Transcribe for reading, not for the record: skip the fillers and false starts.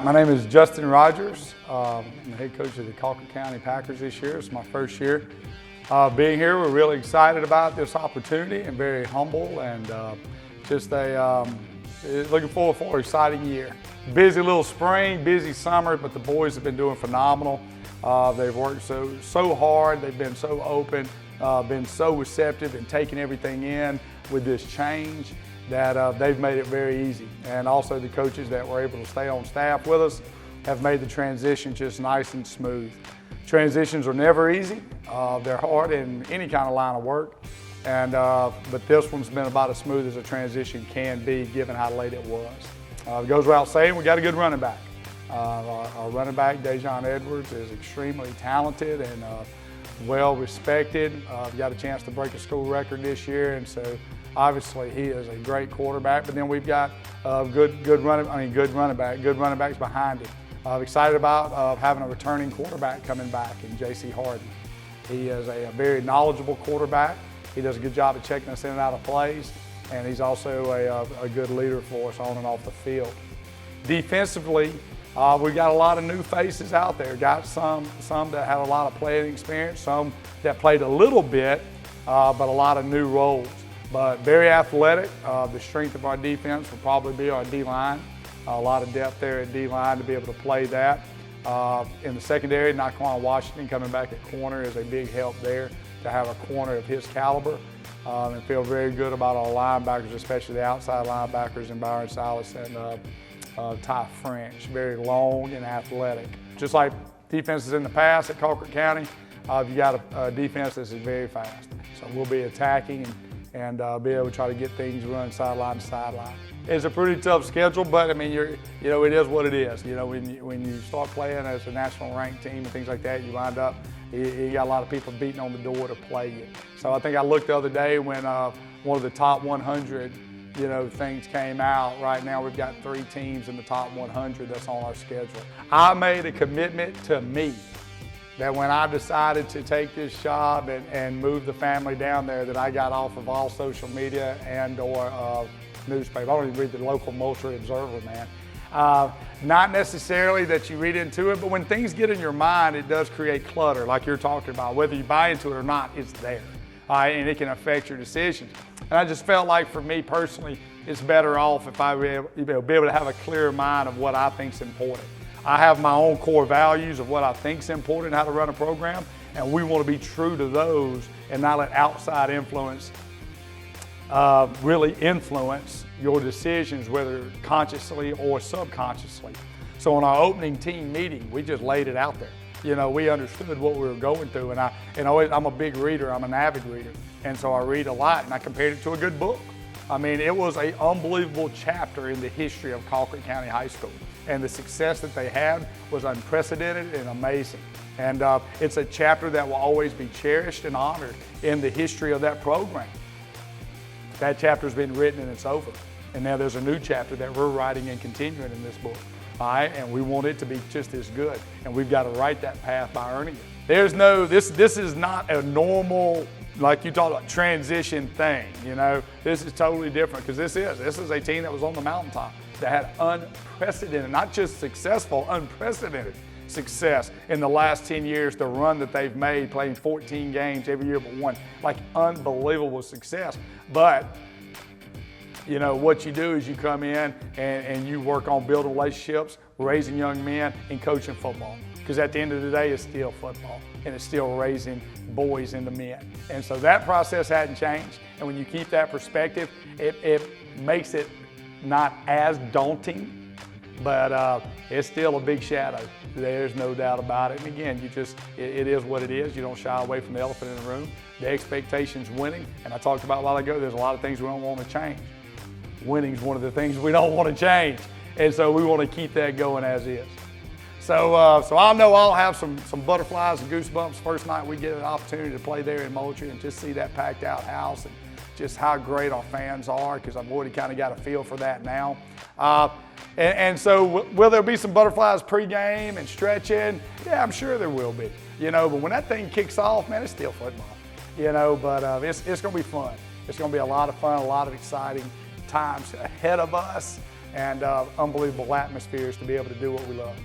My name is Justin Rogers. I'm the head coach of the Colquitt County Packers this year. It's my first year being here. We're really excited about this opportunity and very humble and looking forward for an exciting year. Busy little spring, busy summer, but the boys have been doing phenomenal. They've worked so hard. They've been so open, been so receptive and taking everything in with this change that they've made it very easy. And also the coaches that were able to stay on staff with us have made the transition just nice and smooth. Transitions are never easy. They're hard in any kind of line of work. But this one's been about as smooth as a transition can be given how late it was. It goes without saying we got a good running back. Our running back, Dejon Edwards, is extremely talented and well respected. We got a chance to break a school record this year, and so obviously he is a great quarterback. But then we've got good running backs behind him. Excited about having a returning quarterback coming back in J.C. Harden. He is a very knowledgeable quarterback. He does a good job of checking us in and out of plays, and he's also a good leader for us on and off the field. Defensively, we got a lot of new faces out there. Got some that had a lot of playing experience, some that played a little bit, but a lot of new roles. But very athletic. The strength of our defense will probably be our D-line. A lot of depth there at D-line to be able to play that. In the secondary, Naquan Washington coming back at corner is a big help there to have a corner of his caliber. And feel very good about our linebackers, especially the outside linebackers in Byron Silas and Ty French. Very long and athletic. Just like defenses in the past at Colquitt County, you got a defense that's very fast. So we'll be attacking and be able to try to get things run sideline to sideline. It's a pretty tough schedule, but I mean, it is what it is. When you start playing as a national ranked team and things like that, you wind up, you got a lot of people beating on the door to play you. So I think I looked the other day when one of the top 100, things came out. Right now we've got 3 teams in the top 100 that's on our schedule. I made a commitment to me that when I decided to take this job and move the family down there, that I got off of all social media and or newspaper. I don't even read the local Moultrie Observer, man. Not necessarily that you read into it, but when things get in your mind, it does create clutter, like you're talking about. Whether you buy into it or not, it's there. And it can affect your decisions. And I just felt like for me personally, it's better off if I be able to have a clear mind of what I think is important. I have my own core values of what I think is important, how to run a program, and we want to be true to those and not let outside influence really influence your decisions, whether consciously or subconsciously. So in our opening team meeting, we just laid it out there. We understood what we were going through, and I'm a big reader. I'm an avid reader, and so I read a lot, and I compared it to a good book. I mean, it was an unbelievable chapter in the history of Colquitt County High School, and the success that they had was unprecedented and amazing. And it's a chapter that will always be cherished and honored in the history of that program. That chapter's been written and it's over. And now there's a new chapter that we're writing and continuing in this book. All right? And we want it to be just as good. And we've got to write that path by earning it. This is not a normal, like you talked about, transition thing. This is totally different because this is a team that was on the mountaintop that had unprecedented, not just successful, unprecedented success in the last 10 years, the run that they've made, playing 14 games every year but one, like unbelievable success. But what you do is you come in and you work on building relationships, raising young men, and coaching football. Because at the end of the day, it's still football, and it's still raising boys into men. And so that process hadn't changed. And when you keep that perspective, it makes it not as daunting, but it's still a big shadow. There's no doubt about it. And again, it is what it is. You don't shy away from the elephant in the room. The expectation's winning. And I talked about a while ago, there's a lot of things we don't want to change. Winning's one of the things we don't want to change. And so we want to keep that going as is. So I know I'll have some butterflies and goosebumps first night we get an opportunity to play there in Moultrie and just see that packed out house and just how great our fans are, because I've already kind of got a feel for that now. And so will there be some butterflies pregame and stretching? Yeah, I'm sure there will be. But when that thing kicks off, man, it's still football. But it's going to be fun. It's going to be a lot of fun, a lot of exciting times ahead of us. and unbelievable atmospheres to be able to do what we love.